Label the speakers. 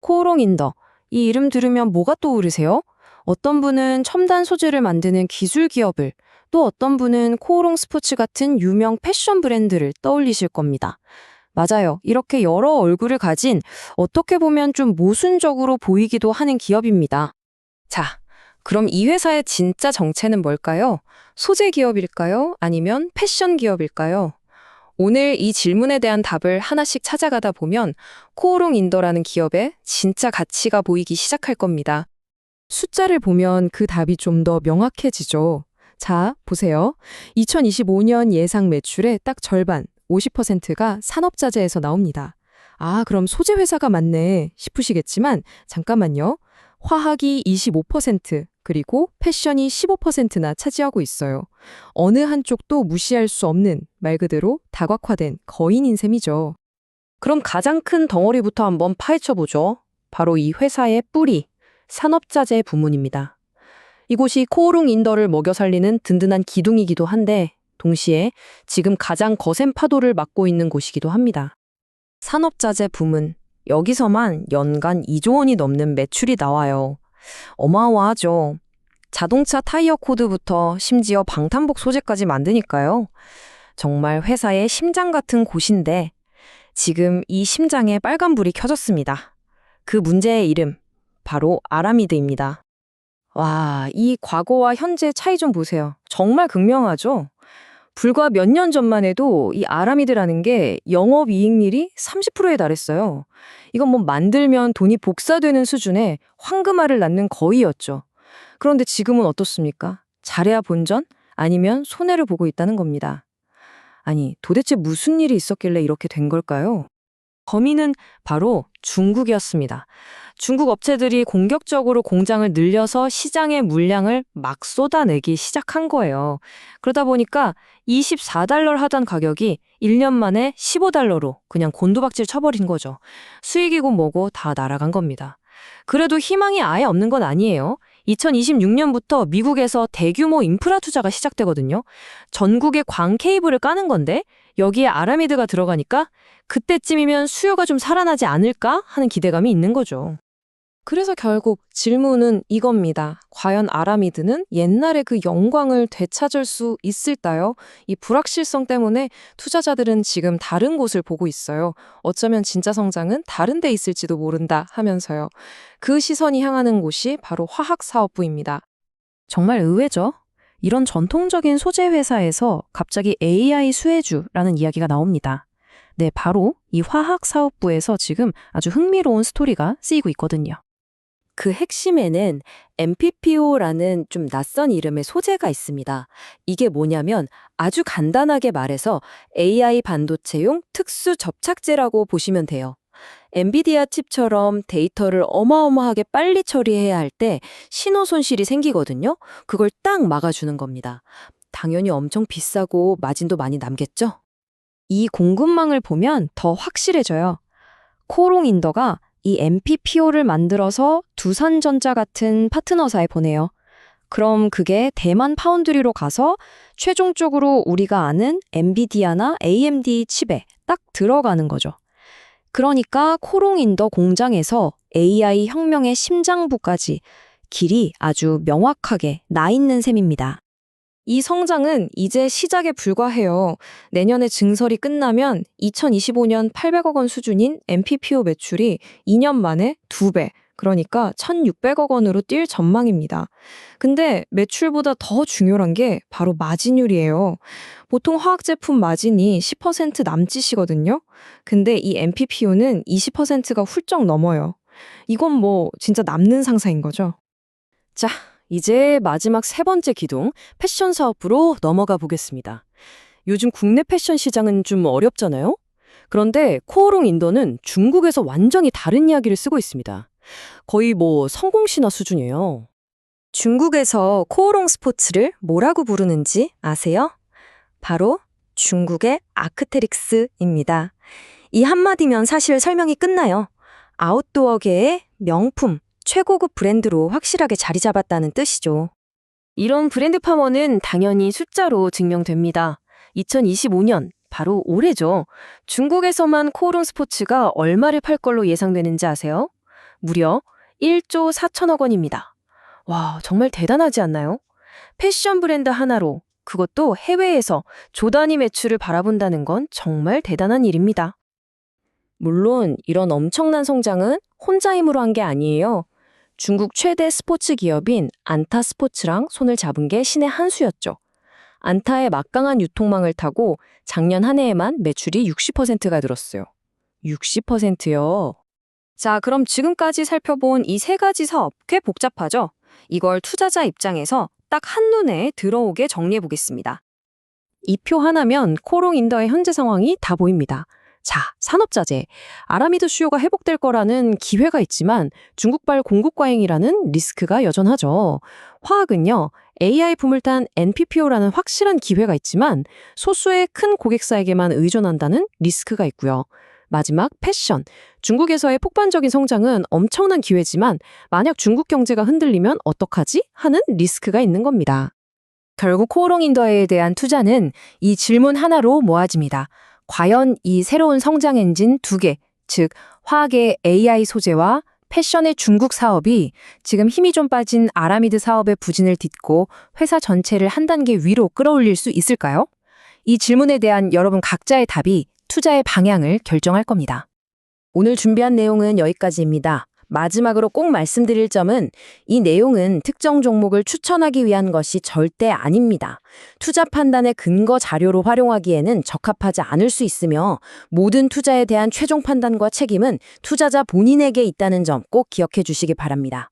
Speaker 1: 코오롱 인더. 이 이름 들으면 뭐가 떠오르세요? 어떤 분은 첨단 소재를 만드는 기술 기업을, 또 어떤 분은 코오롱 스포츠 같은 유명 패션 브랜드를 떠올리실 겁니다. 맞아요. 이렇게 여러 얼굴을 가진 어떻게 보면 좀 모순적으로 보이기도 하는 기업입니다. 자, 그럼 이 회사의 진짜 정체는 뭘까요? 소재 기업일까요? 아니면 패션 기업일까요? 오늘 이 질문에 대한 답을 하나씩 찾아가다 보면 코오롱 인더라는 기업의 진짜 가치가 보이기 시작할 겁니다. 숫자를 보면 그 답이 좀 더 명확해지죠. 자, 보세요. 2025년 예상 매출의 딱 절반, 50%가 산업자재에서 나옵니다. 아, 그럼 소재 회사가 맞네 싶으시겠지만 잠깐만요. 화학이 25%, 그리고 패션이 15%나 차지하고 있어요. 어느 한쪽도 무시할 수 없는 말 그대로 다각화된 거인인 셈이죠. 그럼 가장 큰 덩어리부터 한번 파헤쳐보죠. 바로 이 회사의 뿌리, 산업자재 부문입니다. 이곳이 코오롱 인더를 먹여 살리는 든든한 기둥이기도 한데 동시에 지금 가장 거센 파도를 맞고 있는 곳이기도 합니다. 산업자재 부문, 여기서만 연간 2조 원이 넘는 매출이 나와요. 어마어마하죠. 자동차 타이어 코드부터 심지어 방탄복 소재까지 만드니까요. 정말 회사의 심장 같은 곳인데 지금 이 심장에 빨간불이 켜졌습니다. 그 문제의 이름, 바로 아라미드입니다. 와, 이 과거와 현재 차이 좀 보세요. 정말 극명하죠? 불과 몇 년 전만 해도 이 아라미드라는 게 영업이익률이 30%에 달했어요. 이건 뭐 만들면 돈이 복사되는 수준의 황금알을 낳는 거위였죠. 그런데 지금은 어떻습니까? 잘해야 본전? 아니면 손해를 보고 있다는 겁니다. 아니, 도대체 무슨 일이 있었길래 이렇게 된 걸까요? 범인은 바로 중국이었습니다. 중국 업체들이 공격적으로 공장을 늘려서 시장의 물량을 막 쏟아내기 시작한 거예요. 그러다 보니까 24달러 하던 가격이 1년 만에 15달러로 그냥 곤두박질 쳐버린 거죠. 수익이고 뭐고 다 날아간 겁니다. 그래도 희망이 아예 없는 건 아니에요. 2026년부터 미국에서 대규모 인프라 투자가 시작되거든요. 전국에 광 케이블을 까는 건데 여기에 아라미드가 들어가니까 그때쯤이면 수요가 좀 살아나지 않을까 하는 기대감이 있는 거죠. 그래서 결국 질문은 이겁니다. 과연 아라미드는 옛날의 그 영광을 되찾을 수 있을까요? 이 불확실성 때문에 투자자들은 지금 다른 곳을 보고 있어요. 어쩌면 진짜 성장은 다른 데 있을지도 모른다 하면서요. 그 시선이 향하는 곳이 바로 화학사업부입니다. 정말 의외죠? 이런 전통적인 소재 회사에서 갑자기 AI 수혜주라는 이야기가 나옵니다. 네, 바로 이 화학사업부에서 지금 아주 흥미로운 스토리가 쓰이고 있거든요. 그 핵심에는 MPPO라는 좀 낯선 이름의 소재가 있습니다. 이게 뭐냐면 아주 간단하게 말해서 AI 반도체용 특수 접착제라고 보시면 돼요. 엔비디아 칩처럼 데이터를 어마어마하게 빨리 처리해야 할 때 신호 손실이 생기거든요. 그걸 딱 막아주는 겁니다. 당연히 엄청 비싸고 마진도 많이 남겠죠? 이 공급망을 보면 더 확실해져요. 코오롱 인더가 이 MPPO를 만들어서 두산전자 같은 파트너사에 보내요. 그럼 그게 대만 파운드리로 가서 최종적으로 우리가 아는 엔비디아나 AMD 칩에 딱 들어가는 거죠. 그러니까 코오롱 인더 공장에서 AI 혁명의 심장부까지 길이 아주 명확하게 나 있는 셈입니다. 이 성장은 이제 시작에 불과해요. 내년에 증설이 끝나면 2025년 800억 원 수준인 MPPO 매출이 2년 만에 2배, 그러니까 1,600억 원으로 뛸 전망입니다. 근데 매출보다 더 중요한 게 바로 마진율이에요. 보통 화학 제품 마진이 10% 남짓이거든요. 근데 이 MPPO는 20%가 훌쩍 넘어요. 이건 뭐 진짜 남는 상사인 거죠. 자, 이제 마지막 세 번째 기둥, 패션 사업부로 넘어가 보겠습니다. 요즘 국내 패션 시장은 좀 어렵잖아요? 그런데 코오롱 인더는 중국에서 완전히 다른 이야기를 쓰고 있습니다. 거의 뭐 성공신화 수준이에요. 중국에서 코오롱 스포츠를 뭐라고 부르는지 아세요? 바로 중국의 아크테릭스입니다. 이 한마디면 사실 설명이 끝나요. 아웃도어계의 명품, 최고급 브랜드로 확실하게 자리 잡았다는 뜻이죠. 이런 브랜드 파워는 당연히 숫자로 증명됩니다. 2025년, 바로 올해죠. 중국에서만 코오롱 스포츠가 얼마를 팔 걸로 예상되는지 아세요? 무려 1조 4천억 원입니다. 와, 정말 대단하지 않나요? 패션 브랜드 하나로, 그것도 해외에서 조 단위 매출을 바라본다는 건 정말 대단한 일입니다. 물론 이런 엄청난 성장은 혼자 힘으로 한 게 아니에요. 중국 최대 스포츠 기업인 안타 스포츠랑 손을 잡은 게 신의 한 수였죠. 안타의 막강한 유통망을 타고 작년 한 해에만 매출이 60%가 늘었어요. 60%요. 자, 그럼 지금까지 살펴본 이 세 가지 사업 꽤 복잡하죠? 이걸 투자자 입장에서 딱 한눈에 들어오게 정리해 보겠습니다. 이 표 하나면 코롱 인더의 현재 상황이 다 보입니다. 자, 산업자재. 아라미드 수요가 회복될 거라는 기회가 있지만 중국발 공급 과잉이라는 리스크가 여전하죠. 화학은요, AI 붐을 탄 NPPO라는 확실한 기회가 있지만 소수의 큰 고객사에게만 의존한다는 리스크가 있고요. 마지막 패션. 중국에서의 폭발적인 성장은 엄청난 기회지만 만약 중국 경제가 흔들리면 어떡하지? 하는 리스크가 있는 겁니다. 결국 코오롱 인더에 대한 투자는 이 질문 하나로 모아집니다. 과연 이 새로운 성장 엔진 두 개, 즉 화학의 AI 소재와 패션의 중국 사업이 지금 힘이 좀 빠진 아라미드 사업의 부진을 딛고 회사 전체를 한 단계 위로 끌어올릴 수 있을까요? 이 질문에 대한 여러분 각자의 답이 투자의 방향을 결정할 겁니다. 오늘 준비한 내용은 여기까지입니다. 마지막으로 꼭 말씀드릴 점은 이 내용은 특정 종목을 추천하기 위한 것이 절대 아닙니다. 투자 판단의 근거 자료로 활용하기에는 적합하지 않을 수 있으며 모든 투자에 대한 최종 판단과 책임은 투자자 본인에게 있다는 점 꼭 기억해 주시기 바랍니다.